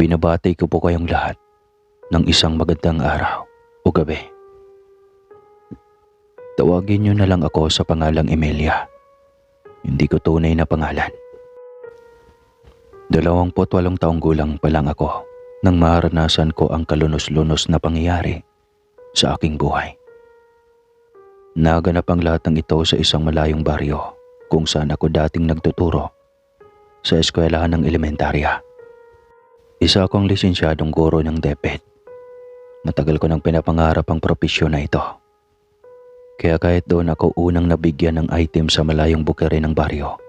Binabati ko po kayong lahat ng isang magandang araw o gabi. Tawagin niyo na lang ako sa pangalang Emilia. Hindi ko tunay na pangalan. 28 taong gulang pa lang ako nang maranasan ko ang kalunos-lunos na pangyayari sa aking buhay. Naganap ang lahat ng ito sa isang malayong baryo kung saan ako dating nagtuturo sa eskwelahan ng elementarya. Isa akong lisensyadong guro ng DepEd. Matagal ko nang pinapangarap ang propesyon na ito. Kaya kahit doon ako unang nabigyan ng item sa malayong bukere ng baryo,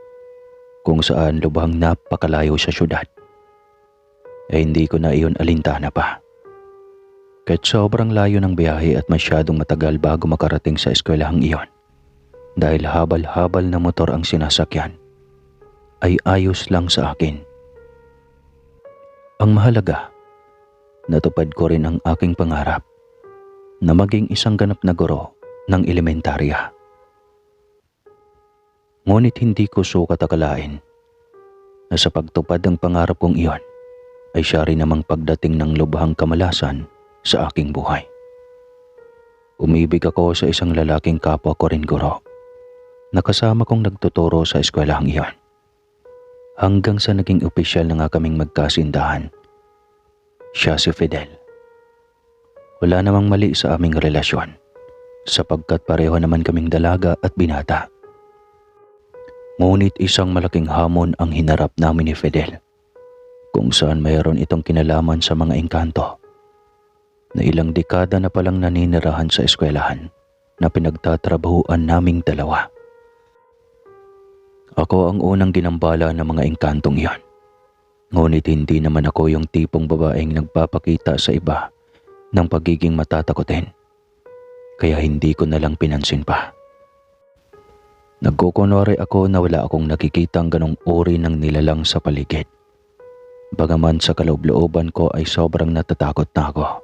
kung saan lubhang napakalayo sa syudad, ay hindi ko na iyon alintana pa. Kahit sobrang layo ng biyahe at masyadong matagal bago makarating sa eskwelahang iyon, dahil habal-habal na motor ang sinasakyan, ay ayos lang sa akin. Ang mahalaga, natupad ko rin ang aking pangarap na maging isang ganap na guro ng elementarya. Ngunit hindi ko sukat akalain na sa pagtupad ng pangarap kong iyon ay siya rin namang pagdating ng lubhang kamalasan sa aking buhay. Umibig ako sa isang lalaking kapwa ko rin guro na kasama kong nagtuturo sa eskwelahang iyon. Hanggang sa naging opisyal na nga kaming magkasindahan. Siya si Fidel. Wala namang mali sa aming relasyon sapagkat pareho naman kaming dalaga at binata. Ngunit isang malaking hamon ang hinarap namin ni Fidel kung saan mayroon itong kinalaman sa mga engkanto na ilang dekada na palang naninirahan sa eskwelahan na pinagtatrabahuan naming dalawa. Ako ang unang ginambala ng mga engkantong iyon. Ngunit hindi naman ako yung tipong babaeng nagpapakita sa iba ng pagiging matatakotin. Kaya hindi ko na lang pinansin pa. Nagkukunwari ako na wala akong nakikitang ganong uri ng nilalang sa paligid. Bagaman sa kaloob-looban ko ay sobrang natatakot na ako.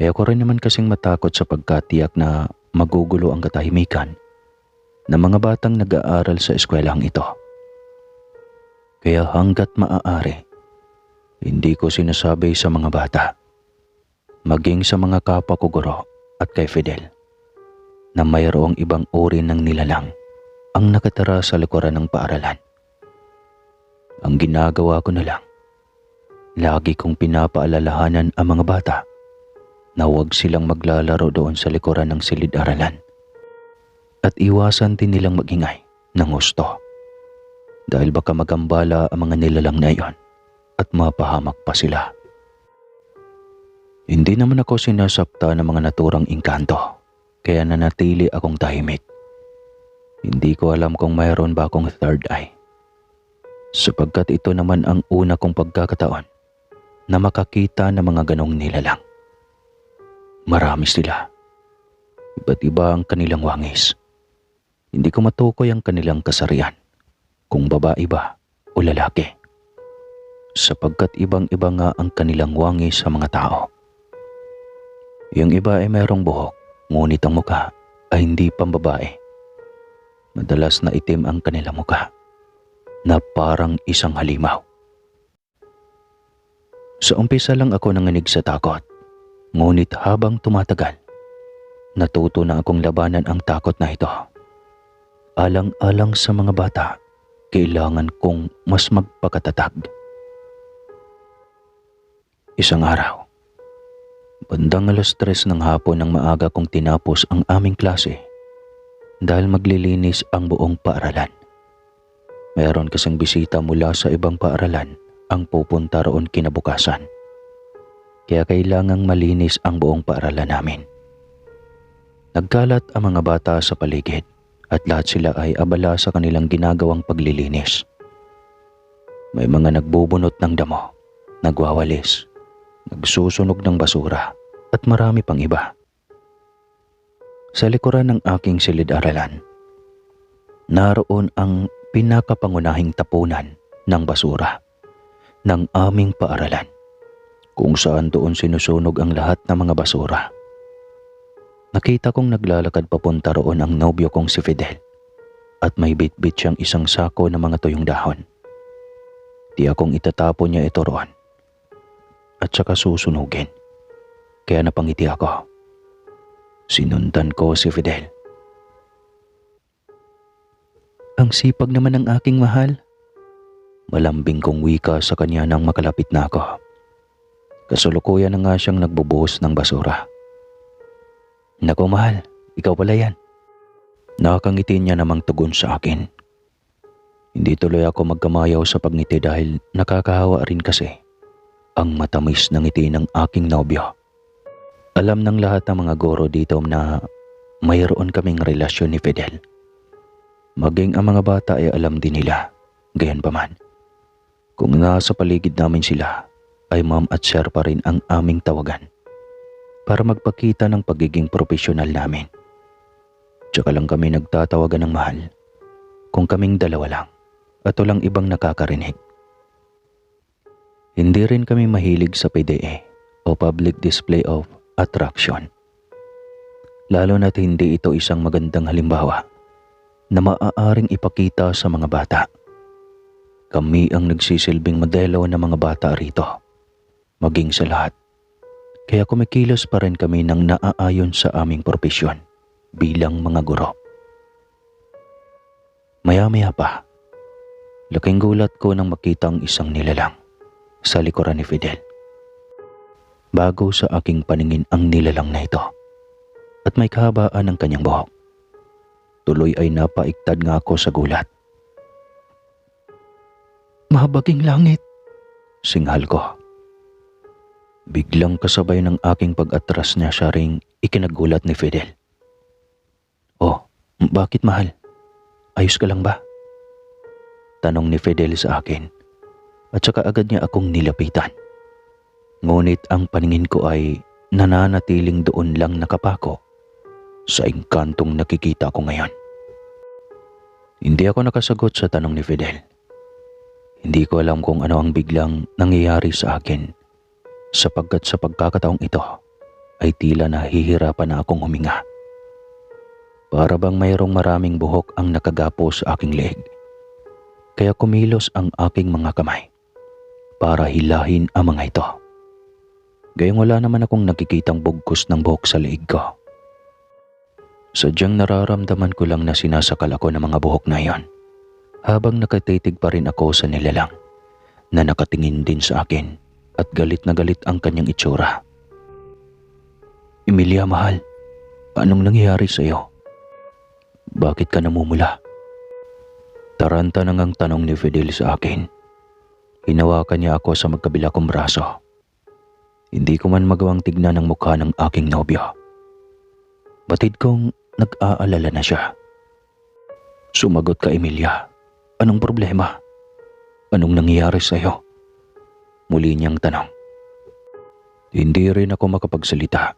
Kaya ako rin naman kasing matakot sapagkat tiyak na magugulo ang katahimikan ng mga batang nag-aaral sa eskwelahang ito. Kaya hanggat maaari, hindi ko sinasabi sa mga bata, maging sa mga kapwa ko guro at kay Fidel, na mayroong ibang uri ng nilalang ang nakatira sa likuran ng paaralan. Ang ginagawa ko na lang, lagi kong pinapaalalahanan ang mga bata na huwag silang maglalaro doon sa likuran ng silid-aralan. At iwasan din nilang magingay ng husto dahil baka magambala ang mga nilalang na iyon at mapahamak pa sila. Hindi naman ako sinasakta ng mga naturang engkanto kaya nanatili akong tahimik. Hindi ko alam kung mayroon ba akong third eye sapagkat ito naman ang una kong pagkakataon na makakita ng mga ganong nilalang. Marami sila. Iba't iba ang kanilang wangis. Hindi ko matukoy ang kanilang kasarian, kung babae ba o lalaki, sapagkat ibang-iba nga ang kanilang wangis sa mga tao. Yung iba ay mayroong buhok, ngunit ang mukha ay hindi pambabae. Madalas na itim ang kanilang mukha, na parang isang halimaw. Sa umpisa lang ako nanginig sa takot, ngunit habang tumatagal, natuto na akong labanan ang takot na ito. Alang-alang sa mga bata, kailangan kong mas magpakatatag. Isang araw, bandang 3:00 ng hapon nang maaga kong tinapos ang aming klase dahil maglilinis ang buong paaralan. Mayroon kasing bisita mula sa ibang paaralan ang pupunta roon kinabukasan. Kaya kailangang malinis ang buong paaralan namin. Nagkalat ang mga bata sa paligid at lahat sila ay abala sa kanilang ginagawang paglilinis. May mga nagbubunot ng damo, nagwawalis, nagsusunog ng basura at marami pang iba. Sa likuran ng aking silid-aralan, naroon ang pinakapangunahing tapunan ng basura ng aming paaralan, kung saan doon sinusunog ang lahat ng mga basura. Nakita kong naglalakad papunta roon ang nobyo kong si Fidel at may bitbit siyang isang sako ng mga tuyong dahon. Di akong itatapon niya ito roon at saka susunugin. Kaya napangiti ako. Sinundan ko si Fidel. Ang sipag naman ng aking mahal. Malambing kong wika sa kanya nang makalapit na ako. Kasulukuyan na nga siyang nagbubuhos ng basura. Naku mahal, ikaw pala yan. Nakakangiti niya namang tugon sa akin. Hindi tuloy ako magkamayaw sa pagngiti dahil nakakahawa rin kasi ang matamis na ngiti ng aking nobyo. Alam ng lahat ng mga guro dito na mayroon kaming relasyon ni Fidel. Maging ang mga bata ay alam din nila, gayon pa man. Kung nasa paligid namin sila, ay ma'am at sir pa rin ang aming tawagan para magpakita ng pagiging profesional namin. Tsaka lang kami nagtatawagan ng mahal kung kaming dalawa lang at walang ibang nakakarinig. Hindi rin kami mahilig sa PDA o Public Display of Attraction. Lalo na't hindi ito isang magandang halimbawa na maaaring ipakita sa mga bata. Kami ang nagsisilbing modelo ng mga bata rito, maging sa lahat. Kaya kumikilos pa rin kami ng naaayon sa aming propesyon bilang mga guro. Maya-maya pa, laking gulat ko nang makita ang isang nilalang sa likuran ni Fidel. Bago sa aking paningin ang nilalang na ito at may kahabaan ng kanyang buhok. Tuloy ay napaiktad nga ako sa gulat. Mahabaging langit, singhal ko. Biglang kasabay ng aking pag-atras niya siya ring ikinagulat ni Fidel. Oh, bakit mahal? Ayos ka lang ba? Tanong ni Fidel sa akin at saka agad niya akong nilapitan. Ngunit ang paningin ko ay nananatiling doon lang nakapako sa engkantong nakikita ko ngayon. Hindi ako nakasagot sa tanong ni Fidel. Hindi ko alam kung ano ang biglang nangyayari sa akin sapagkat sa pagkakataong ito ay tila nahihirapan na akong huminga. Para bang mayroong maraming buhok ang nakagapo sa aking leeg. Kaya kumilos ang aking mga kamay para hilahin ang mga ito. Gayong wala naman akong nakikitang bugkos ng buhok sa leeg ko. Sadyang nararamdaman ko lang na sinasakal ako ng mga buhok na iyon habang nakatitig pa rin ako sa nilalang na nakatingin din sa akin at galit na galit ang kanyang itsura. Emilia mahal, anong nangyayari sa iyo? Bakit ka namumula? Taranta na ngang tanong ni Fidel sa akin. Hinawakan niya ako sa magkabila kong braso. Hindi ko man magawang tignan ang mukha ng aking nobyo. Batid kong nag-aalala na siya. Sumagot ka Emilia. Anong problema? Anong nangyayari sa iyo? Muli niyang tanong. Hindi rin ako makapagsalita.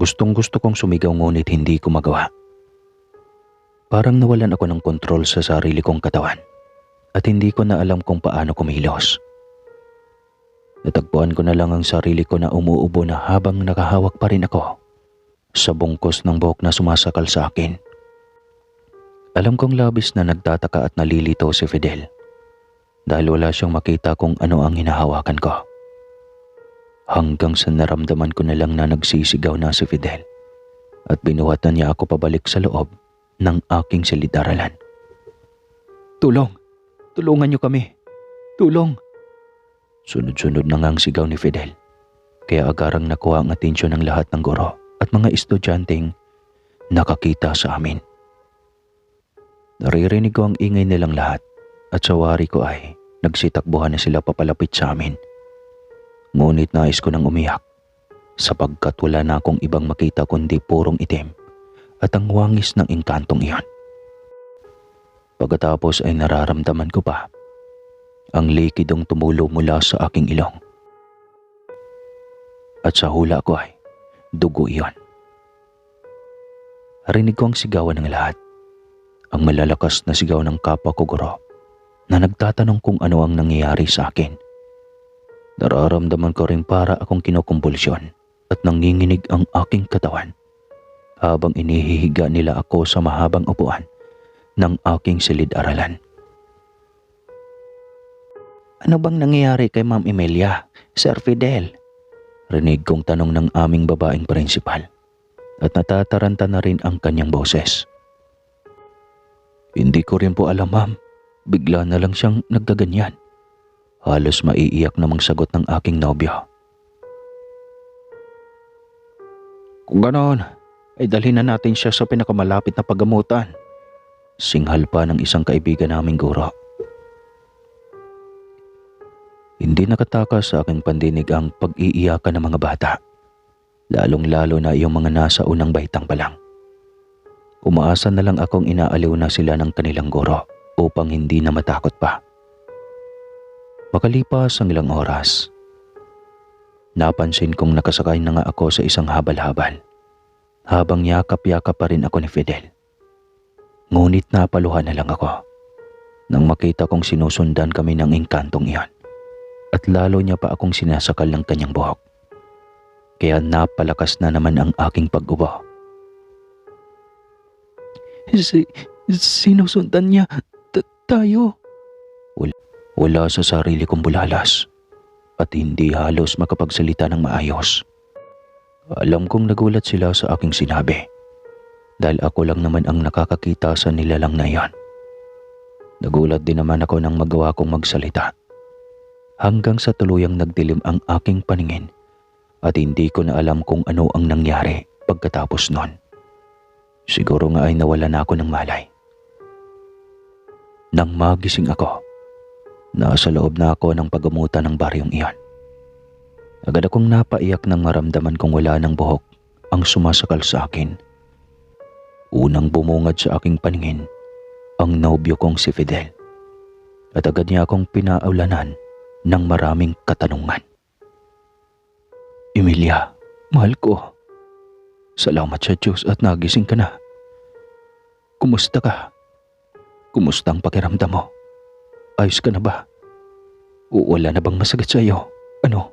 Gustong gusto kong sumigaw ngunit hindi ko magawa. Parang nawalan ako ng kontrol sa sarili kong katawan at hindi ko na alam kung paano kumilos. Natagpuan ko na lang ang sarili ko na umuubo na habang nakahawak pa rin ako sa bungkos ng buhok na sumasakal sa akin. Alam kong labis na nagtataka at nalilito si Fidel dahil wala siyang makita kung ano ang hinahawakan ko. Hanggang sa naramdaman ko na lang na nagsisigaw na si Fidel at binuhatan niya ako pabalik sa loob ng aking silid-aralan. Tulong! Tulungan niyo kami! Tulong! Sunod-sunod na ngang sigaw ni Fidel kaya agarang nakuha ang atensyon ng lahat ng guro at mga estudyanteng nakakita sa amin. Naririnig ko ang ingay nilang lahat at sa wari ko ay nagsitakbuhan na sila papalapit sa amin. Ngunit nais ko nang umiyak sapagkat wala na akong ibang makita kundi purong itim at ang wangis ng engkantong iyon. Pagkatapos ay nararamdaman ko pa ang likidong tumulo mula sa aking ilong. At sa hula ko ay dugo iyon. Narinig ko ang sigawan ng lahat. Ang malalakas na sigaw ng kapwa ko guro na nagtatanong kung ano ang nangyayari sa akin. Nararamdaman ko rin para akong kinukumbulsyon at nanginginig ang aking katawan habang inihihiga nila ako sa mahabang upuan ng aking silid-aralan. Ano bang nangyayari kay Ma'am Emilia, Sir Fidel? Rinig kong tanong ng aming babaeng principal at natataranta na rin ang kanyang boses. Hindi ko rin po alam, ma'am. Bigla na lang siyang nagkaganyan. Halos maiiyak namang sagot ng aking nobyo. Kung ganoon, ay dalhin na natin siya sa pinakamalapit na paggamutan. Singhal pa ng isang kaibigan naming guro. Hindi nakatakas sa aking pandinig ang pag-iiyakan ng mga bata, lalong-lalo na yung mga nasa unang baitang pa lang. Umaasa na lang akong inaaliw na sila ng kanilang guro upang hindi na matakot pa. Makalipas ang ilang oras, napansin kong nakasakay na nga ako sa isang habal-habal habang yakap-yakap pa rin ako ni Fidel. Ngunit napaluhan na lang ako nang makita kong sinusundan kami ng engkantong iyon. At lalo niya pa akong sinasakal ng kanyang buhok. Kaya napalakas na naman ang aking pag-ubo. Sinusundan niya tayo. Wala sa sarili kong bulalas at hindi halos makapagsalita ng maayos. Alam kong nagulat sila sa aking sinabi dahil ako lang naman ang nakakakita sa nilalang na iyon. Nagulat din naman ako nang magawa kong magsalita. Hanggang sa tuluyang nagdilim ang aking paningin at hindi ko na alam kung ano ang nangyari pagkatapos nun. Siguro nga ay nawala na ako ng malay. Nang magising ako, nasa loob na ako ng paggamutan ng baryong iyon. Agad akong napaiyak nang maramdaman kong wala ng buhok ang sumasakal sa akin. Unang bumungad sa aking paningin ang nobyo kong si Fidel at agad niya akong pinaulanan ng maraming katanungan. Emilia, mahal ko. Salamat sa Diyos at nagising ka na. Kumusta ka? Kumusta ang pakiramdam mo? Ayos ka na ba? O wala na bang masakit sa iyo? Ano?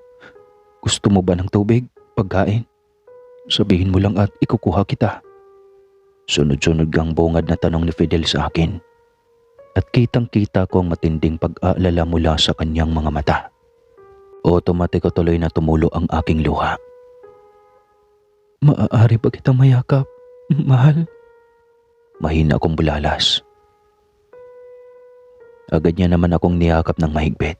Gusto mo ba ng tubig? Pagkain? Sabihin mo lang at ikukuha kita. Sunod-sunod ang bungad na tanong ni Fidel sa akin. At kitang-kita ko ang matinding pag-aalala mula sa kanyang mga mata. Otomatiko tuloy na tumulo ang aking luha. Maaari ba kitang mayakap, mahal? Mahina akong bulalas. Agad niya naman akong niyakap ng mahigpit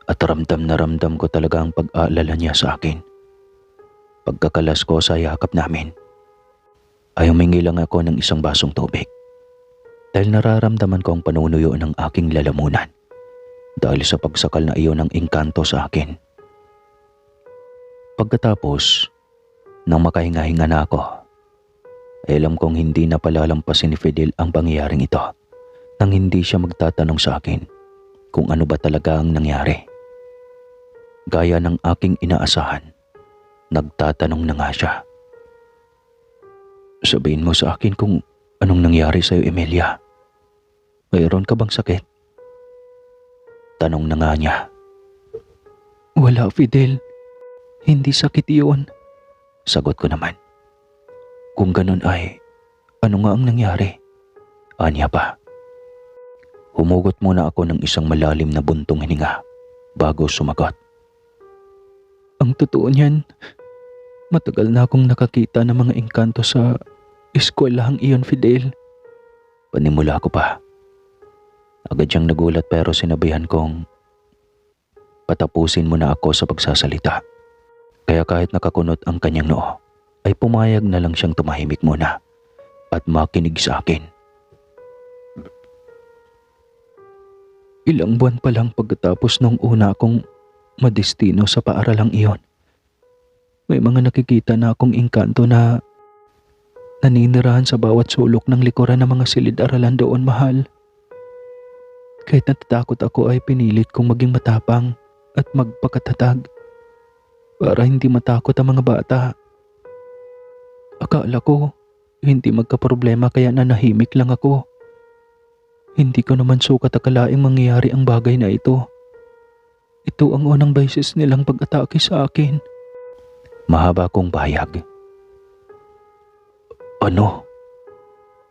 at ramdam na ramdam ko talaga ang pag-aalala niya sa akin. Pagkakalas ko sa yakap namin, ay humingi lang ako ng isang basong tubig. Dahil nararamdaman ko ang panunuyo ng aking lalamunan dahil sa pagsakal na iyon ng engkanto sa akin. Pagkatapos, nang makahinga-hinga na ako, ay alam kong hindi na palalampasin ni Fidel ang pangyayaring ito nang hindi siya magtatanong sa akin kung ano ba talaga ang nangyari. Gaya ng aking inaasahan, nagtatanong na nga siya. Sabihin mo sa akin kung anong nangyari sa'yo, Emilia? Mayroon ka bang sakit? Tanong na nga niya. Wala, Fidel. Hindi sakit iyon. Sagot ko naman. Kung ganun ay, ano nga ang nangyari? Anya pa. Humugot muna ako ng isang malalim na buntong hininga bago sumagot. Ang totoo niyan, matagal na akong nakakita ng mga engkanto sa eskwelahang iyon, Fidel. Panimula ko pa. Agad siyang nagulat pero sinabihan kong patapusin mo na ako sa pagsasalita. Kaya kahit nakakunot ang kanyang noo, ay pumayag na lang siyang tumahimik muna at makinig sa akin. Ilang buwan pa lang pagkatapos nung una akong madestino sa paaralang iyon, may mga nakikita na akong engkanto na naninirahan sa bawat sulok ng likuran ng mga silid-aralan doon, mahal. Kahit natatakot ako ay pinilit kong maging matapang at magpakatatag para hindi matakot ang mga bata. Akala ko hindi magkaproblema kaya nanahimik lang ako. Hindi ko naman sukat akalaing mangyayari ang bagay na ito. Ito ang unang beses nilang pag-atake sa akin. Mahaba kong bayag. Ano?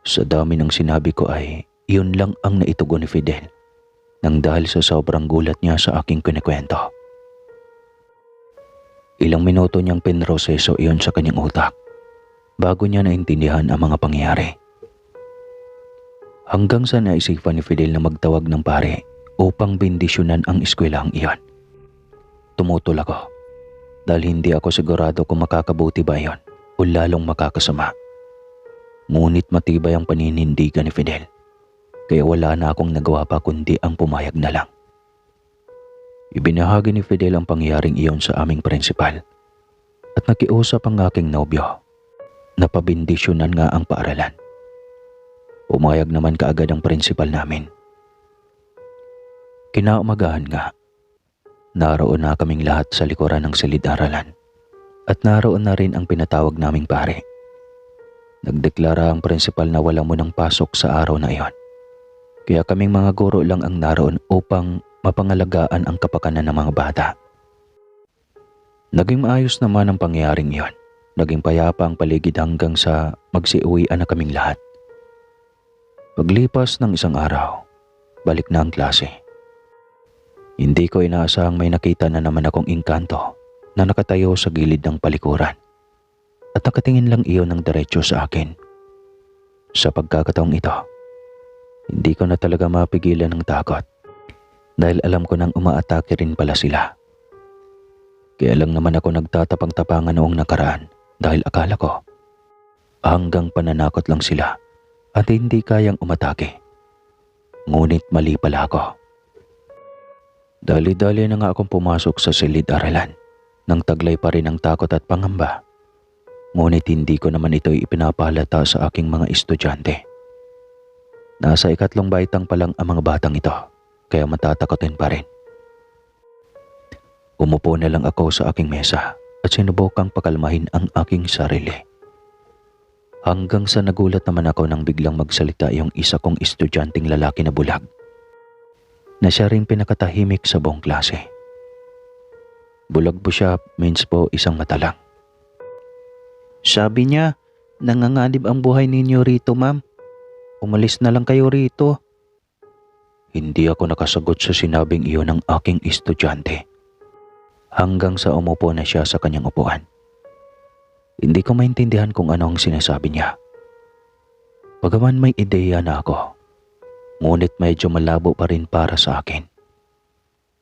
Sa dami ng sinabi ko ay iyon lang ang naitugon ni Fidel nang dahil sa sobrang gulat niya sa aking kinikwento. Ilang minuto niyang pinroseso iyon sa kanyang utak bago niya naintindihan ang mga pangyayari. Hanggang sa naisipan ni Fidel na magtawag ng pare upang bendisyonan ang eskwelahang iyon. Tumutol ako dahil hindi ako sigurado kung makakabuti ba iyon o lalong makakasama. Ngunit matibay ang paninindigan ni Fidel, kaya wala na akong nagawa pa kundi ang pumayag na lang. Ibinahagi ni Fidel ang pangyayaring iyon sa aming prinsipal at nakiusap ang aking nobyo na pabindisyonan nga ang paaralan. Pumayag naman kaagad ang prinsipal namin. Kinaumagahan nga, naroon na kaming lahat sa likuran ng silid-aralan at naroon na rin ang pinatawag naming pare. Nagdeklara ang prinsipal na wala munang pasok sa araw na iyon. Kaya kaming mga guro lang ang naroon upang mapangalagaan ang kapakanan ng mga bata. Naging maayos naman ang pangyayaring iyon. Naging payapa ang paligid hanggang sa magsiuwian na kaming lahat. Paglipas ng isang araw, balik na ang klase. Hindi ko inaasahang may nakita na naman akong engkanto na nakatayo sa gilid ng palikuran at nakatingin lang iyon ng diretso sa akin. Sa pagkakataong ito, hindi ko na talaga mapigilan ng takot dahil alam ko nang umaatake rin pala sila. Kaya lang naman ako nagtatapang-tapangan noong nakaraan dahil akala ko hanggang pananakot lang sila at hindi kayang umatake. Ngunit mali pala ako. Dali-dali na nga akong pumasok sa silid-aralan nang taglay pa rin ang takot at pangamba. Ngunit hindi ko naman ito ipinapahalata sa aking mga estudyante. Nasa ikatlong baitang pa lang ang mga batang ito, kaya matatakotin pa rin. Umupo na lang ako sa aking mesa at sinubukang pakalmahin ang aking sarili. Hanggang sa nagulat naman ako nang biglang magsalita yung isa kong estudyanteng lalaki na bulag, na siya rin pinakatahimik sa buong klase. Bulag po siya means po isang mata lang. Sabi niya, nanganganib ang buhay ninyo rito, ma'am. Umalis na lang kayo rito. Hindi ako nakasagot sa sinabing iyon ng aking estudyante. Hanggang sa umupo na siya sa kanyang upuan. Hindi ko maintindihan kung ano ang sinasabi niya. Bagaman may ideya na ako, ngunit medyo malabo pa rin para sa akin.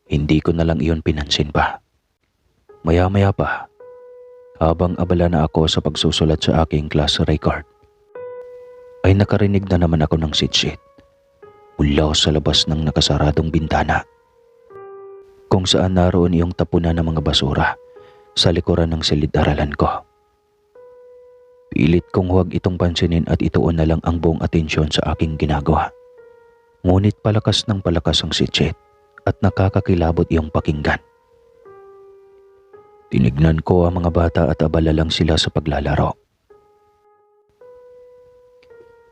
Hindi ko na lang iyon pinansin pa. Maya-maya pa, habang abala na ako sa pagsusulat sa aking class record, ay nakarinig na naman ako ng sit-sit mula sa labas ng nakasaradong bintana, kung saan naroon iyong tapunan ng mga basura sa likuran ng silid-aralan ko. Pilit kong huwag itong pansinin at ituon na lang ang buong atensyon sa aking ginagawa. Ngunit palakas ng palakas ang sit-sit at nakakakilabot iyong pakinggan. Tinignan ko ang mga bata at abala lang sila sa paglalaro.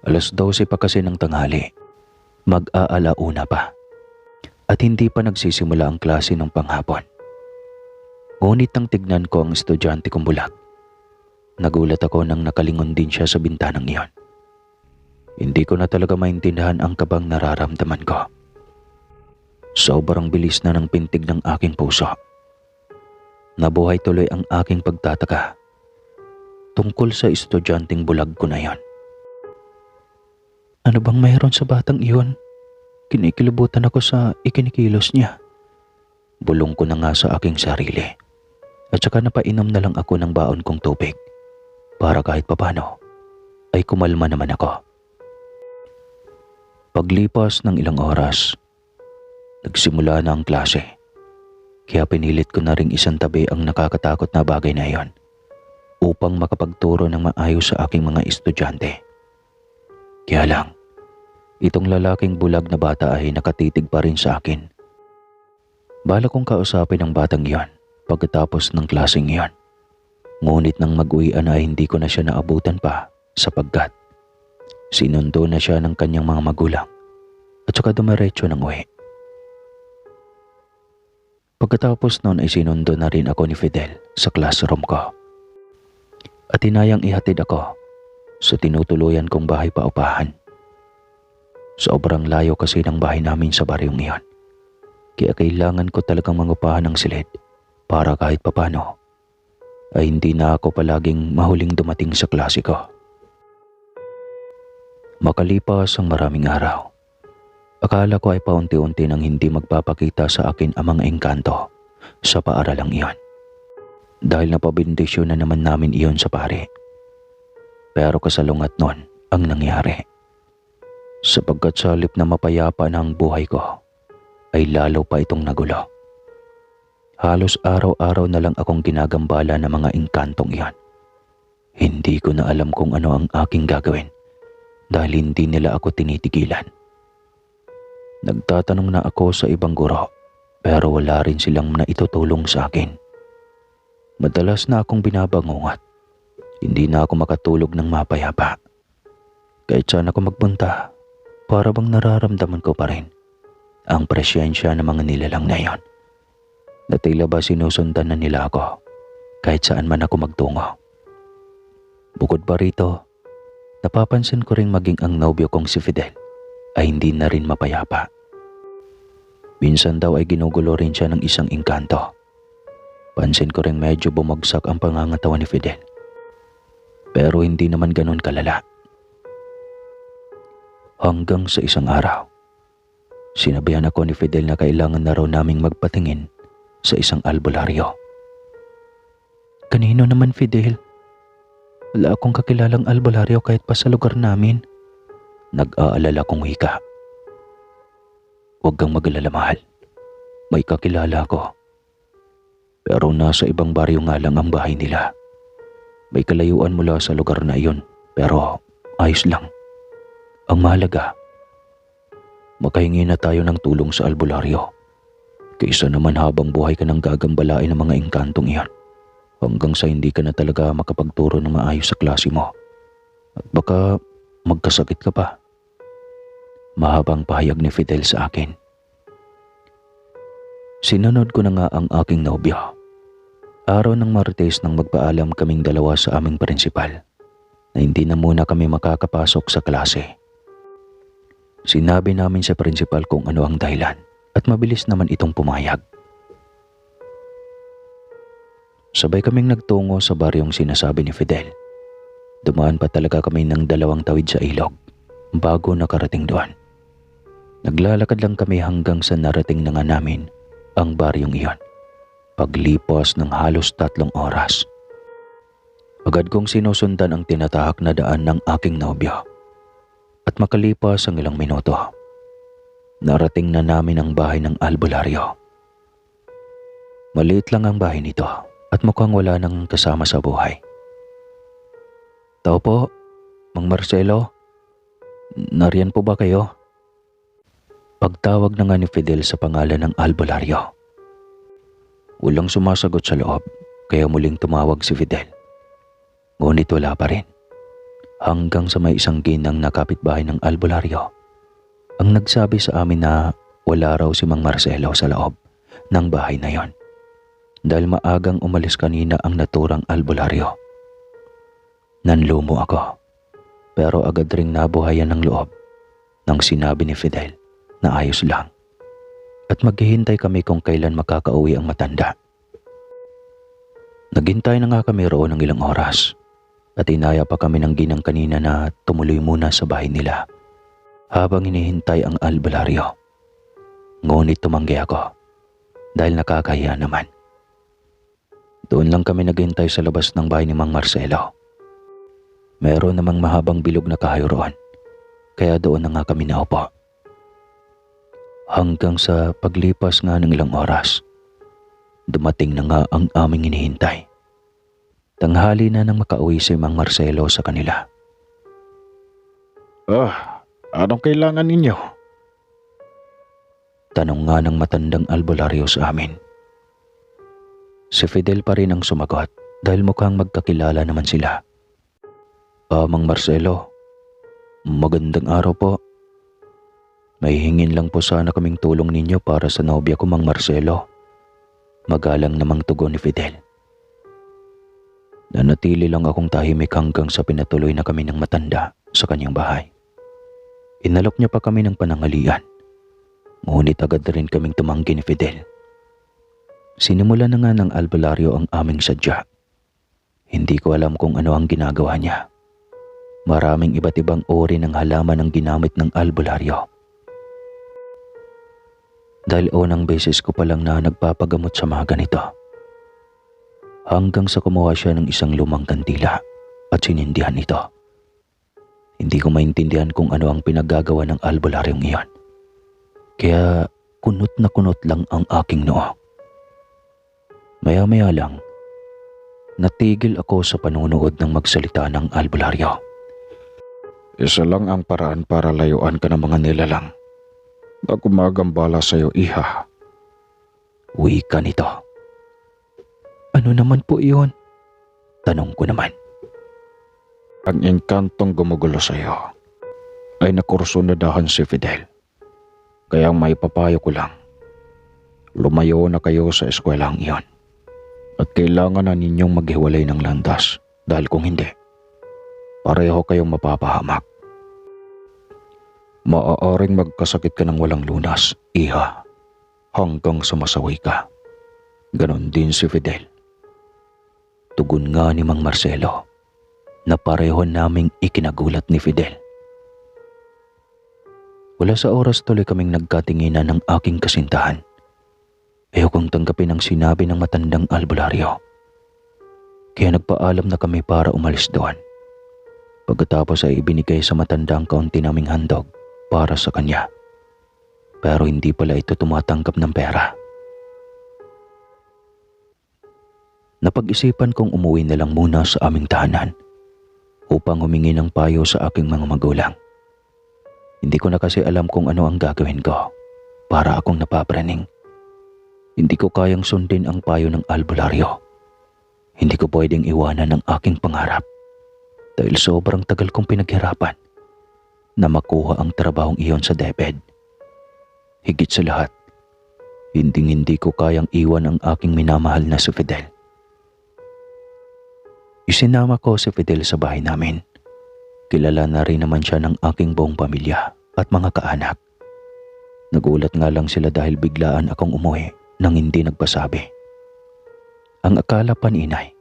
12:00 pa kasi ng tanghali. Mag-aalauna pa. At hindi pa nagsisimula ang klase ng panghapon. Ngunit nang tignan ko ang estudyante kong bulag, nagulat ako nang nakalingon din siya sa bintanang iyon. Hindi ko na talaga maintindihan ang kabang nararamdaman ko. Sobrang bilis na ng pintig ng aking puso. Nabuhay tuloy ang aking pagtataka tungkol sa estudyanteng bulag ko na iyon. Ano bang mayroon sa batang iyon? Kinikilabutan ako sa ikinikilos niya. Bulong ko na nga sa aking sarili. At saka napainom na lang ako ng baon kong tubig para kahit papano ay kumalma naman ako. Paglipas ng ilang oras, nagsimula na ang klase. Kaya pinilit ko na ring isang tabi ang nakakatakot na bagay na iyon upang makapagturo ng maayos sa aking mga estudyante. Kaya lang, itong lalaking bulag na bata ay nakatitig pa rin sa akin. Bala kong kausapin ang batang iyon pagkatapos ng klaseng iyon. Ngunit nang mag-uwian ay hindi ko na siya naabutan pa sapagkat sinundo na siya ng kanyang mga magulang at saka dumiretso ng uwi. Pagkatapos noon ay sinundo na rin ako ni Fidel sa classroom ko. At inayang ihatid ako sa tinutuluyan kong bahay paupahan. Sobrang layo kasi ng bahay namin sa baryong iyon. Kaya kailangan ko talagang mangupahan ng silid para kahit papano ay hindi na ako palaging mahuling dumating sa klase ko. Makalipas ang maraming araw, akala ko ay paunti-unti nang hindi magpapakita sa akin ang mga engkanto sa paaralang iyon. Dahil napabindisyon na naman namin iyon sa pare. Pero kasalungat nun ang nangyari. Sapagkat sa halip na mapayapa na ang buhay ko, ay lalo pa itong nagulo. Halos araw-araw na lang akong ginagambala ng mga engkantong iyan. Hindi ko na alam kung ano ang aking gagawin dahil hindi nila ako tinitigilan. Nagtatanong na ako sa ibang guro pero wala rin silang naitutulong sa akin. Madalas na akong binabangungot. Hindi na ako makatulog ng mapayapa. Kahit saan ako magpunta, para bang nararamdaman ko pa rin ang presyensya ng mga nilalang na iyon. Na tila ba sinusundan na nila ako kahit saan man ako magtungo. Bukod pa rito, napapansin ko ring maging ang nobyo kong si Fidel ay hindi na rin mapayapa. Minsan daw ay ginugulo rin siya ng isang engkanto. Pansin ko ring medyo bumagsak ang pangangatawan ni Fidel. Pero hindi naman ganon kalala. Hanggang sa isang araw, sinabihan ako ni Fidel na kailangan na raw naming magpatingin sa isang albularyo. Kanino naman, Fidel? Wala akong kakilalang albularyo kahit pa sa lugar namin. Nag-aalala kong wika. Huwag kang mag-alala, mahal. May kakilala ko. Pero nasa ibang baryo nga lang ang bahay nila. May kalayuan mula sa lugar na iyon, pero ayos lang. Ang mahalaga, makahingi na tayo ng tulong sa albularyo. Kaysa naman habang buhay ka nang gagambalain ng mga engkantong iyan hanggang sa hindi ka na talaga makapagturo ng maayos sa klase mo. At baka magkasakit ka pa. Mahabang pahayag ni Fidel sa akin. Sinunod ko na nga ang aking nobyo. Araw ng Martes nang magpaalam kaming dalawa sa aming prinsipal na hindi na muna kami makakapasok sa klase. Sinabi namin sa prinsipal kung ano ang dahilan at mabilis naman itong pumayag. Sabay kaming nagtungo sa baryong sinasabi ni Fidel. Dumaan pa talaga kami ng 2 tawid sa ilog bago nakarating doon. Naglalakad lang kami hanggang sa narating na nga namin ang baryong iyon. Paglipas ng halos 3 oras. Agad kong sinusundan ang tinatahak na daan ng aking nobyo. At makalipas ang ilang minuto, narating na namin ang bahay ng albularyo. Maliit lang ang bahay nito at mukhang wala nang kasama sa buhay. Tao po, Mang Marcelo, nariyan po ba kayo? Pagtawag na nga ni Fidel sa pangalan ng albularyo. Walang sumasagot sa loob kaya muling tumawag si Fidel. Ngunit wala pa rin. Hanggang sa may isang ginang na kapitbahay ng albularyo ang nagsabi sa amin na wala raw si Mang Marcelo sa loob ng bahay na yon dahil maagang umalis kanina ang naturang albularyo. Nanlumo ako pero agad ring nabuhayan ng loob nang sinabi ni Fidel na ayos lang at maghihintay kami kung kailan makakauwi ang matanda. Naghintay na nga kami roon ng ilang oras. At inaya pa kami ng ginang kanina na tumuloy muna sa bahay nila habang hinihintay ang albularyo. Ngunit tumanggi ako dahil nakakahiya naman. Doon lang kami naghintay sa labas ng bahay ni Mang Marcelo. Meron namang mahabang bilog na kahoy roon kaya doon na nga kami naupo. Hanggang sa paglipas nga ng ilang oras, dumating na nga ang aming hinihintay. Tanghali na nang makauwi si Mang Marcelo sa kanila. Anong kailangan ninyo? Tanong nga ng matandang albularyo sa amin. Si Fidel pa rin ang sumagot dahil mukhang magkakilala naman sila. Mang Marcelo, magandang araw po. May hingin lang po sana kaming tulong ninyo para sa nobya ko, Mang Marcelo. Magalang namang tugon ni Fidel. Nanatili lang akong tahimik hanggang sa pinatuloy na kami ng matanda sa kanyang bahay. Inalok niya pa kami ng panangalian. Ngunit agad rin kaming tumanggi ni Fidel. Sinimulan na nga ng albularyo ang aming sadya. Hindi ko alam kung ano ang ginagawa niya. Maraming iba't ibang uri ng halaman ang ginamit ng albularyo. Dahil unang beses ko pa lang na nagpapagamot sa mga ganito. Hanggang sa kumuha siya ng isang lumang kandila at sinindihan ito. Hindi ko maintindihan kung ano ang pinaggagawa ng albularyong iyon. Kaya kunot na kunot lang ang aking noo. Maya-maya lang, natigil ako sa panunood ng magsalita ng albularyo. Isa lang ang paraan para layuan ka ng mga nilalang na gumagambala sa iyo, iha. Wika nito. Ano naman po iyon? Tanong ko naman. Ang engkantong gumugulo sa iyo ay nakursunadahan si Fidel. Kaya may papayo ko lang. Lumayo na kayo sa eskwelang iyon. At kailangan na ninyong maghiwalay ng landas dahil kung hindi, pareho kayong mapapahamak. Maaaring magkasakit ka ng walang lunas, iha, hanggang sumasawi ka. Ganon din si Fidel. Tugon nga ni Mang Marcelo na pareho naming ikinagulat ni Fidel. Wala sa oras tuloy kaming nagkatinginan ng aking kasintahan. Ayokong tanggapin ang sinabi ng matandang albularyo. Kaya nagpaalam na kami para umalis doon. Pagkatapos ay ibinigay sa matanda ang kaunti naming handog para sa kanya. Pero hindi pala ito tumatanggap ng pera. Napag-isipan kong umuwi na lang muna sa aming tahanan upang humingi ng payo sa aking mga magulang. Hindi ko na kasi alam kung ano ang gagawin ko para akong napapraning. Hindi ko kayang sundin ang payo ng albularyo. Hindi ko pwedeng iwanan ang aking pangarap dahil sobrang tagal kong pinaghirapan na makuha ang trabahong iyon sa DepEd. Higit sa lahat, hindi ko kayang iwan ang aking minamahal na si Fidel. Isinama ko si Fidel sa bahay namin. Kilala na rin naman siya ng aking buong pamilya at mga kaanak. Nagulat nga lang sila dahil biglaan akong umuwi nang hindi nagpasabi. Ang akala pa ni inay,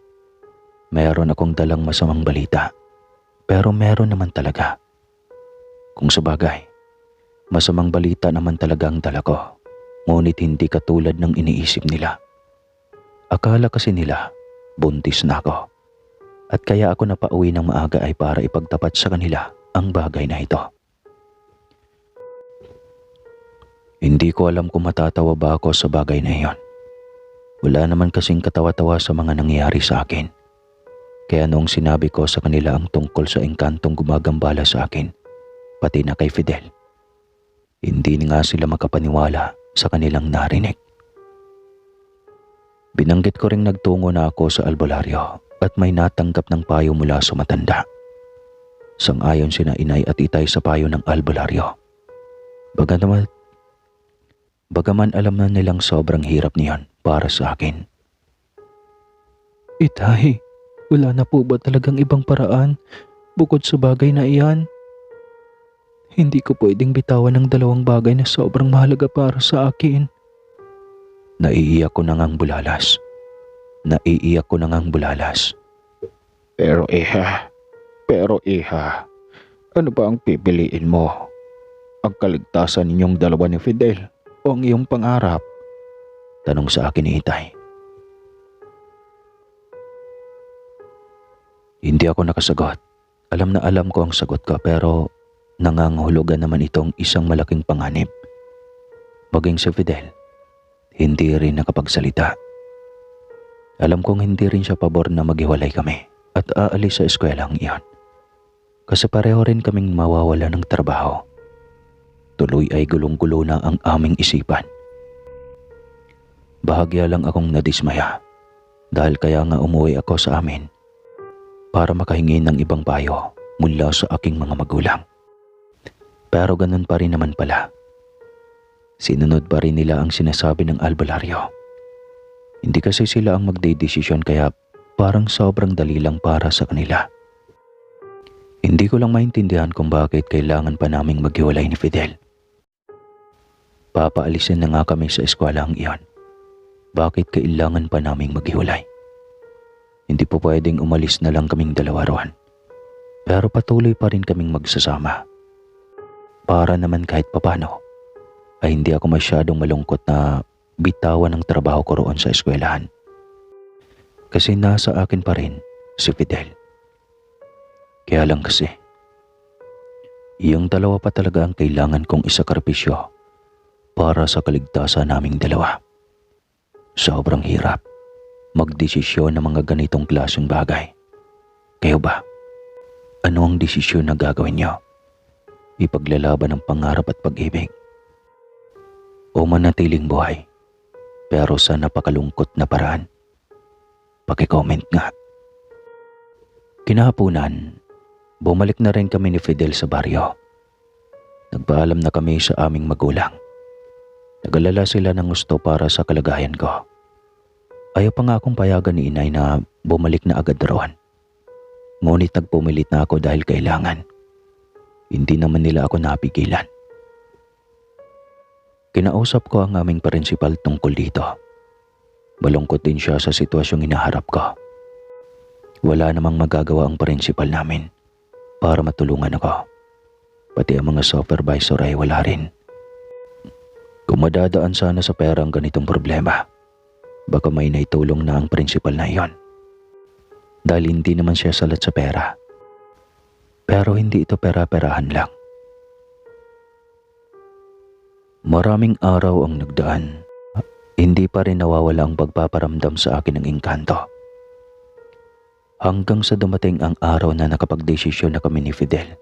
mayroon akong dalang masamang balita, pero meron naman talaga. Kung sabagay, masamang balita naman talaga ang dala ko, ngunit hindi katulad ng iniisip nila. Akala kasi nila, buntis na ako, at kaya ako napauwi ng maaga ay para ipagtapat sa kanila ang bagay na ito. Hindi ko alam kung matatawa ba ako sa bagay na iyon. Wala naman kasing katawa-tawa sa mga nangyayari sa akin. Kaya noong sinabi ko sa kanila ang tungkol sa engkantong gumagambala sa akin, pati na kay Fidel, hindi nga sila makapaniwala sa kanilang narinig. Binanggit ko ring nagtungo na ako sa albularyo at may natanggap ng payo mula sa matanda. Sang-ayon sina inay at itay sa payo ng albularyo. Bagaman alam na nilang sobrang hirap niyon para sa akin. Itay, wala na po ba talagang ibang paraan bukod sa bagay na iyan? Hindi ko pwedeng bitawan ng dalawang bagay na sobrang mahalaga para sa akin. Naiiyak ko na ngang bulalas. Pero iha, ano ba ang pipiliin mo? Ang kaligtasan ninyong dalawa ni Fidel o ang iyong pangarap? Tanong sa akin ni itay. Hindi ako nakasagot. Alam na alam ko ang sagot ko pero nangangahulugan naman itong isang malaking panganib. Maging si Fidel, hindi rin nakapagsalita. Alam kong hindi rin siya pabor na maghiwalay kami at aalis sa eskwelang iyon. Kasi pareho rin kaming mawawala ng trabaho. Tuloy ay gulong-gulo na ang aming isipan. Bahagya lang akong nadismaya dahil kaya nga umuwi ako sa amin para makahingi ng ibang payo mula sa aking mga magulang. Pero ganun pa rin naman pala. Sinunod pa rin nila ang sinasabi ng albularyo. Hindi kasi sila ang magdedesisyon kaya parang sobrang dali lang para sa kanila. Hindi ko lang maintindihan kung bakit kailangan pa naming maghiwalay ni Fidel. Papaalisin na nga kami sa eskwelang iyon. Bakit kailangan pa naming maghiwalay? Hindi po pwedeng umalis na lang kaming dalawa roon. Pero patuloy pa rin kaming magsasama. Para naman kahit papano ay hindi ako masyadong malungkot na bitawan ang trabaho ko roon sa eskwelahan. Kasi nasa akin pa rin si Fidel. Kaya lang kasi, yung dalawa pa talaga ang kailangan kong isakripisyo para sa kaligtasan naming dalawa. Sobrang hirap magdesisyon ng mga ganitong klaseng bagay. Kayo ba? Ano ang desisyon na gagawin niyo? Ipaglalaban ang pangarap at pag-ibig? O manatiling buhay pero sa napakalungkot na paraan? Paki-comment nga. Kinahaponan, bumalik na rin kami ni Fidel sa baryo. Nagpaalam na kami sa aming magulang. Nag-alala sila ng gusto para sa kalagayan ko. Ayaw pa nga akong payagan ni inay na bumalik na agad roon. Ngunit nagpumilit na ako dahil kailangan. Hindi naman nila ako napigilan. Kinausap ko ang aming principal tungkol dito. Malungkot din siya sa sitwasyong inaharap ko. Wala namang magagawa ang principal namin para matulungan ako. Pati ang mga supervisor ay wala rin. Kung madadaan sana sa pera ang ganitong problema, baka may naitulong na ang principal na iyon. Dahil hindi naman siya salat sa pera. Pero hindi ito pera-perahan lang. Maraming araw ang nagdaan. Hindi pa rin nawawala ang pagpaparamdam sa akin ng engkanto. Hanggang sa dumating ang araw na nakapagdesisyon na kami ni Fidel.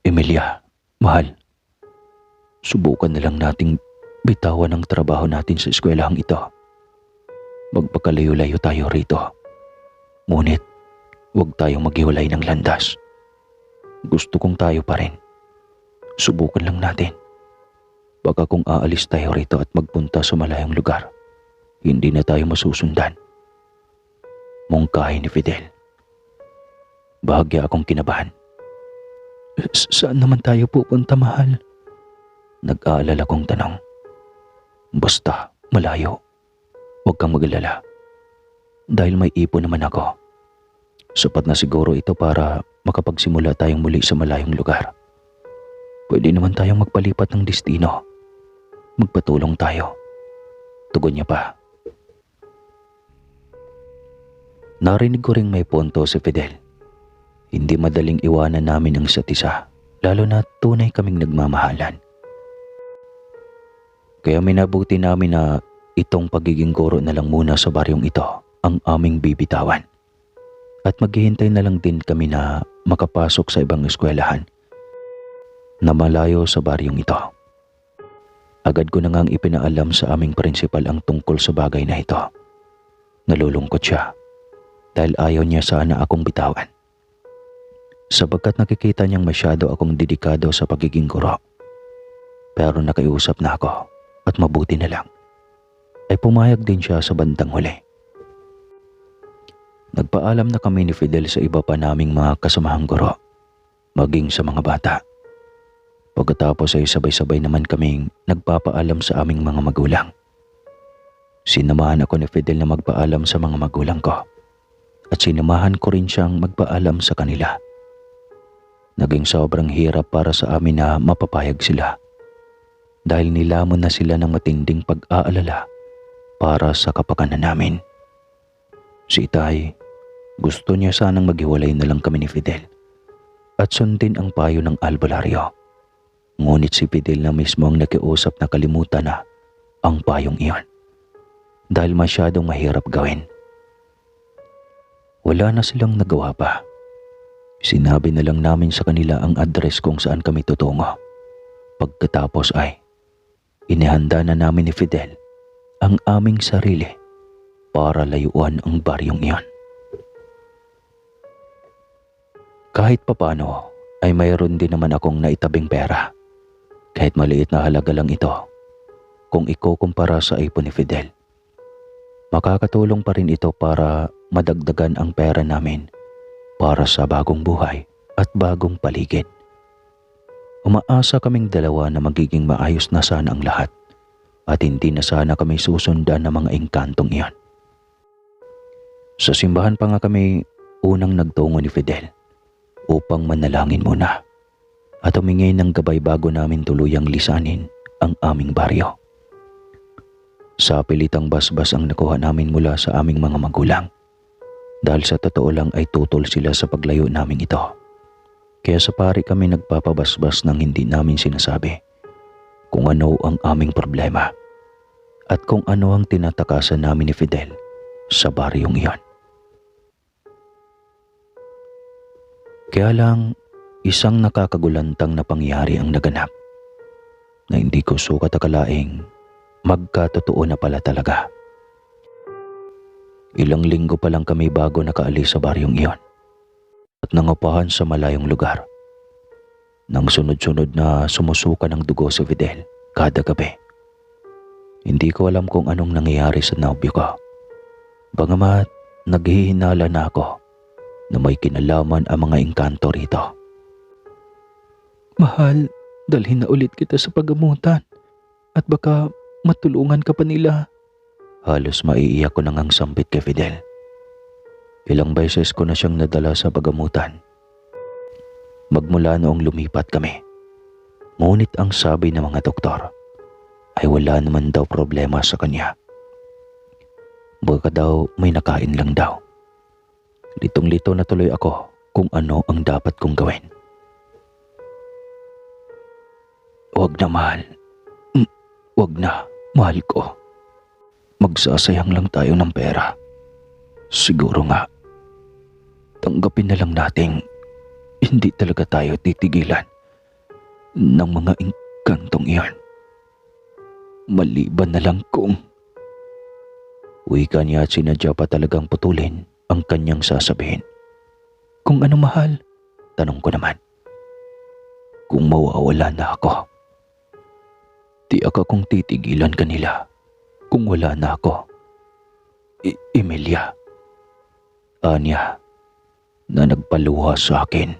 Emilia, mahal, subukan na lang nating bitawan ang trabaho natin sa eskwelahang ito. Magpakalayo-layo tayo rito. Ngunit, huwag tayong maghiwalay ng landas. Gusto kong tayo pa rin. Subukan lang natin. Baka kung aalis tayo rito at magpunta sa malayong lugar, hindi na tayo masusundan. Mungkahi ni Fidel. Bahagya akong kinabahan. Saan naman tayo pupunta, mahal? Nag-aalala kong tanong. Basta, malayo. Huwag kang mag-alala. Dahil may ipon naman ako. Sapat na siguro ito para makapagsimula tayong muli sa malayong lugar. Pwede naman tayong magpalipat ng destino. Magpatulong tayo. Tugon niya pa. Narinig ko ring may punto si Fidel. Hindi madaling iwanan namin ang isa't isa, lalo na tunay kaming nagmamahalan. Kaya minabuti namin na itong pagiging guro na lang muna sa baryong ito ang aming bibitawan. At maghihintay na lang din kami na makapasok sa ibang eskwelahan na malayo sa baryong ito. Agad ko na ngang ipinaalam sa aming principal ang tungkol sa bagay na ito. Nalulungkot siya dahil ayaw niya sana akong bitawan. Sapagkat nakikita niyang masyado akong dedikado sa pagiging guro. Pero nakiusap na ako at mabuti na lang ay pumayag din siya sa bandang huli. Nagpaalam na kami ni Fidel sa iba pa naming mga kasamahang guro, maging sa mga bata. Pagkatapos ay sabay-sabay naman kaming nagpapaalam sa aming mga magulang. Sinamahan ako ni Fidel na magpaalam sa mga magulang ko at sinamahan ko rin siyang magpaalam sa kanila. Naging sobrang hirap para sa amin na mapapayag sila dahil nilamon na sila ng matinding pag-aalala para sa kapakanan namin. Si Itay, gusto niya sanang maghiwalay na lang kami ni Fidel at sundin ang payo ng albularyo. Ngunit si Fidel na mismo ang nakiusap na kalimutan na ang payong iyon dahil masyadong mahirap gawin. Wala na silang nagawa pa. Sinabi na lang namin sa kanila ang address kung saan kami tutungo. Pagkatapos ay inihanda na namin ni Fidel ang aming sarili para layuan ang baryong iyon. Kahit papano ay mayroon din naman akong naitabing pera. Kahit maliit na halaga lang ito, kung ikukumpara sa ipon ni Fidel. Makakatulong pa rin ito para madagdagan ang pera namin para sa bagong buhay at bagong paligid. Umaasa kaming dalawa na magiging maayos na sana ang lahat at hindi na sana kami susundan ng mga engkantong iyon. Sa simbahan pa nga kami unang nagtungo ni Fidel upang manalangin muna at humingi ng gabay bago namin tuluyang lisanin ang aming baryo. Sa pilitang basbas ang nakuha namin mula sa aming mga magulang dahil sa totoo lang ay tutol sila sa paglayo namin ito. Kaya sa pari kami nagpapabasbas ng hindi namin sinasabi kung ano ang aming problema at kung ano ang tinatakasan namin ni Fidel sa baryong iyon. Kaya lang, isang nakakagulantang na pangyari ang naganap na hindi ko sukat akalaing magkatotoo na pala talaga. Ilang linggo pa lang kami bago nakaalis sa baryong iyon at nangupahan sa malayong lugar. Nang sunod-sunod na sumusuka ng dugo si Fidel kada gabi. Hindi ko alam kung anong nangyayari sa nobyo ko. Bagamat naghihinala na ako na may kinalaman ang mga engkanto rito. Mahal, dalhin na ulit kita sa paggamutan at baka matulungan ka pa nila. Halos maiiyak ko nang ang sambit kay Fidel. Ilang beses ko na siyang nadala sa paggamutan. Magmula noong lumipat kami. Ngunit ang sabi ng mga doktor ay wala naman daw problema sa kanya. Baka daw may nakain lang daw. Litong-lito na tuloy ako kung ano ang dapat kong gawin. Huwag na, mahal. Huwag na, mahal ko. Magsasayang lang tayo ng pera. Siguro nga. Tanggapin na lang nating hindi talaga tayo titigilan ng mga engkantong iyon. Maliban na lang kung... Wika niya at sinadya pa talagang putulin ang kanyang sasabihin. Kung ano, mahal? Tanong ko naman. Kung mawawala na ako. Tiyak akong titigilan kanila kung wala na ako. Emilia. Anya na nagpaluha sa akin.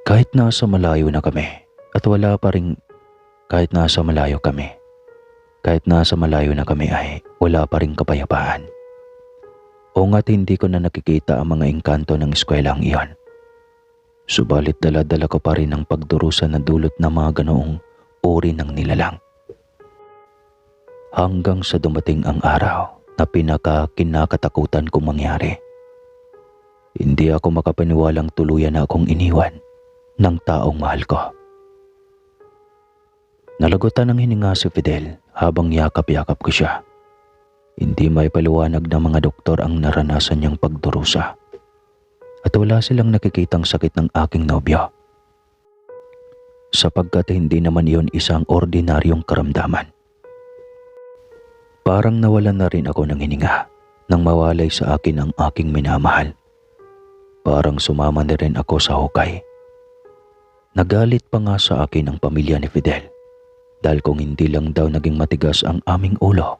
Kahit nasa malayo na kami at wala pa rin kahit nasa malayo na kami ay wala pa rin kapayapaan. O nga't hindi ko na nakikita ang mga engkanto ng eskwelang iyon. Subalit dala-dala ko pa rin ang pagdurusa na dulot ng mga ganoong uri ng nilalang. Hanggang sa dumating ang araw na kinakatakutan kong mangyari. Hindi ako makapaniwalang tuluyan na akong iniwan ng taong mahal ko. Nalagutan ng hininga si Fidel habang yakap-yakap ko siya. Hindi may paliwanag ng mga doktor ang naranasan niyang pagdurusa. At wala silang nakikitang sakit ng aking nobyo. Sapagkat hindi naman iyon isang ordinaryong karamdaman. Parang nawalan na rin ako ng hininga nang mawalay sa akin ang aking minamahal. Parang sumama na rin ako sa hukay. Nagalit pa nga sa akin ang pamilya ni Fidel dahil kung hindi lang daw naging matigas ang aming ulo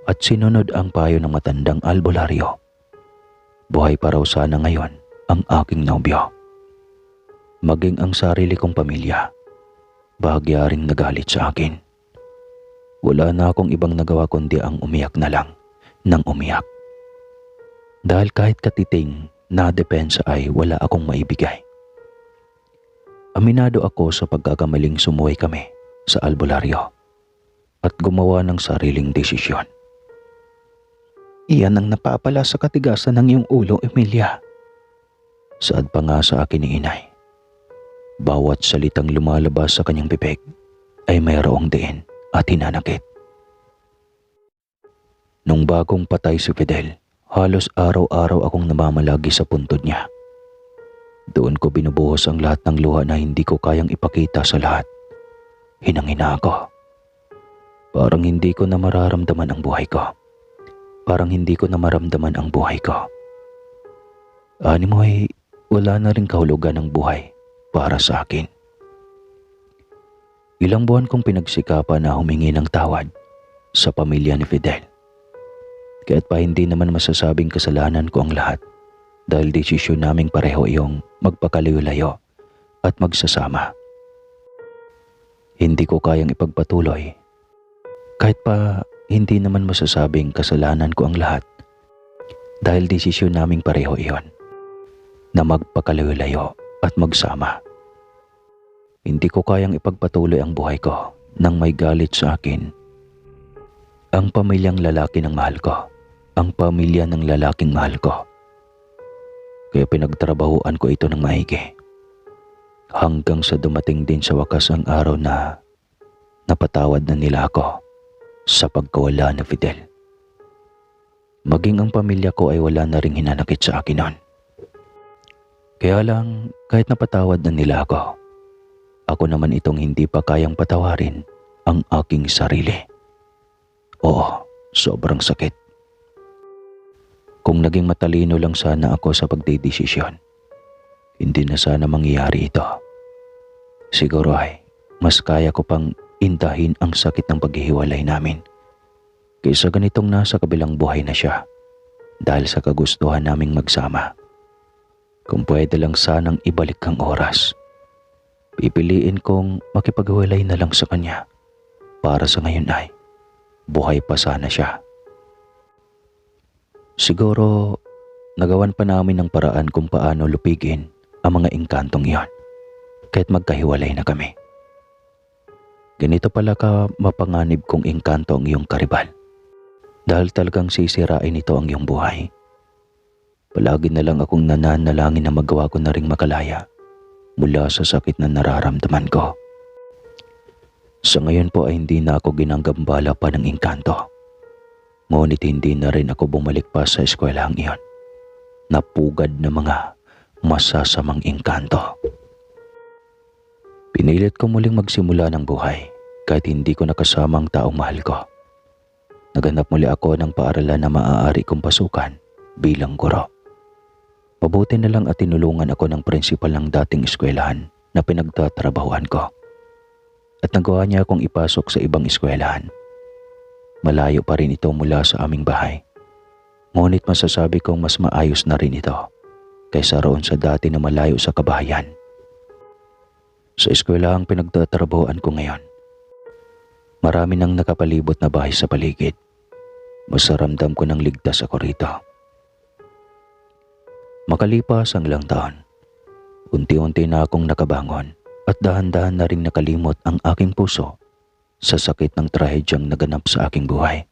at sinunod ang payo ng matandang albularyo. Buhay pa raw sana ngayon ang aking nobyo. Maging ang sarili kong pamilya, bahagya ring nagalit sa akin. Wala na akong ibang nagawa kundi ang umiyak na lang nang umiyak. Dahil kahit katiting na depensa ay wala akong maibigay. Aminado ako sa pagkakamaling sumuway kami sa albularyo at gumawa ng sariling desisyon. Iyan ang napapala sa katigasan ng iyong ulo, Emilia. Saad pa nga sa akin ni inay. Bawat salitang lumalabas sa kanyang bibig ay mayroong diin at hinanakit. Nung bagong patay si Fidel, halos araw-araw akong namamalagi sa puntod niya. Doon ko binubuhos ang lahat ng luha na hindi ko kayang ipakita sa lahat. Hinang-hina ako. Parang hindi ko na mararamdaman ang buhay ko. Ani mo ay wala na rin kahulugan ng buhay para sa akin. Ilang buwan kong pinagsikapan na humingi ng tawad sa pamilya ni Fidel. Kaya't pa hindi naman masasabing kasalanan ko ang lahat dahil desisyon naming pareho iyong magpakalayo-layo at magsasama. Hindi ko kayang ipagpatuloy. Kahit pa hindi naman masasabing kasalanan ko ang lahat dahil desisyon naming pareho iyon na magpakalayo-layo at magsama. Hindi ko kayang ipagpatuloy ang buhay ko nang may galit sa akin. Ang pamilyang lalaki ng mahal ko, ang pamilya ng lalaking mahal ko. Kaya pinagtrabahuan ko ito ng maigi. Hanggang sa dumating din sa wakas ang araw na napatawad na nila ako sa pagkawala ni Fidel. Maging ang pamilya ko ay wala na ring hinanakit sa akin noon. Kaya lang, kahit napatawad na nila ako naman itong hindi pa kayang patawarin ang aking sarili. Oo, sobrang sakit. Kung naging matalino lang sana ako sa pagdedesisyon, hindi na sana mangyayari ito. Siguro ay mas kaya ko pang indahin ang sakit ng paghihiwalay namin kaysa ganitong nasa kabilang buhay na siya dahil sa kagustuhan naming magsama. Kung pwede lang sanang ibalik ang oras, pipiliin kong makipaghiwalay na lang sa kanya para sa ngayon ay buhay pa sana siya. Siguro nagawan pa namin ng paraan kung paano lupigin ang mga engkantong iyon kahit magkahiwalay na kami. Ganito pala ka mapanganib kong engkanto ang iyong karibal dahil talagang sisirain ito ang iyong buhay. Palagi na lang akong nananalangin na magawa ko na ring makalaya mula sa sakit na nararamdaman ko. Sa ngayon po ay hindi na ako ginagambala pa ng engkanto. Ngunit hindi na rin ako bumalik pa sa eskwelahang iyon. Napugad na mga masasamang engkanto. Pinilit ko muling magsimula ng buhay kahit hindi ko nakasama ang taong mahal ko. Naganap muli ako ng paaralan na maaari kong pasukan bilang guro. Mabuti na lang at tinulungan ako ng prinsipal ng dating eskwelahan na pinagtatrabahuan ko. At nagawa niya akong ipasok sa ibang eskwelahan. Malayo pa rin ito mula sa aming bahay. Ngunit masasabi kong mas maayos na rin ito kaysa roon sa dati na malayo sa kabahayan. Sa eskwelahang pinagtatrabahuan ko ngayon, marami nang nakapalibot na bahay sa paligid. Mas ramdam ko nang ligtas ako rito. Makalipas ang ilang taon, unti-unti na akong nakabangon at dahan-dahan na ring nakalimot ang aking puso sa sakit ng trahedyang naganap sa aking buhay.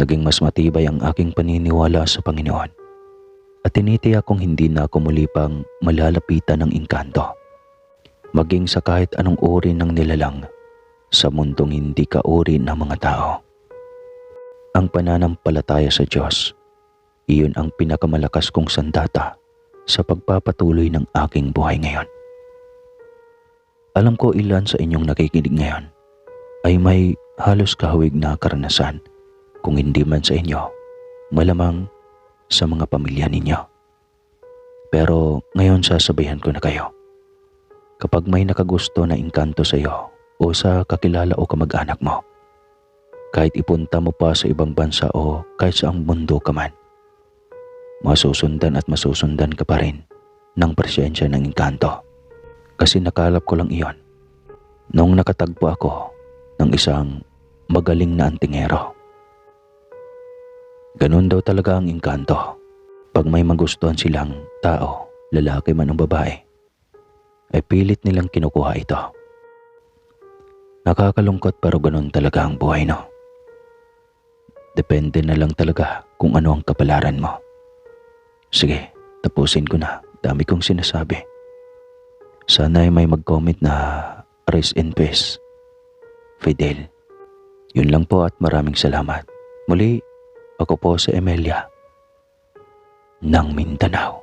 Naging mas matibay ang aking paniniwala sa Panginoon at tinitiyak kong hindi na ako muli pang malalapitan ng engkanto. Maging sa kahit anong uri ng nilalang sa mundong hindi kauri ng mga tao. Ang pananampalataya sa Diyos, iyon ang pinakamalakas kong sandata sa pagpapatuloy ng aking buhay ngayon. Alam ko ilan sa inyong nakikinig ngayon ay may halos kahawig na karanasan, kung hindi man sa inyo, malamang sa mga pamilya ninyo. Pero ngayon sasabihan ko na kayo, kapag may nakagusto na engkanto sa iyo o sa kakilala o kamag-anak mo, kahit ipunta mo pa sa ibang bansa o kahit sa ang mundo ka man, masusundan at masusundan ka pa rin ng presensya ng engkanto. Kasi nakalap ko lang iyon nung nakatagpo ako ng isang magaling na antingero. Ganun daw talaga ang engkanto. Pag may magustuhan silang tao, lalaki man o babae, ay pilit nilang kinukuha ito. Nakakalungkot pero ganun talaga ang buhay, no? Depende na lang talaga kung ano ang kapalaran mo. Sige, tapusin ko na. Dami kong sinasabi. Sana ay may mag-comment na rest in peace, Fidel. Yun lang po at maraming salamat. Muli, ako po si Emelia ng Mindanao.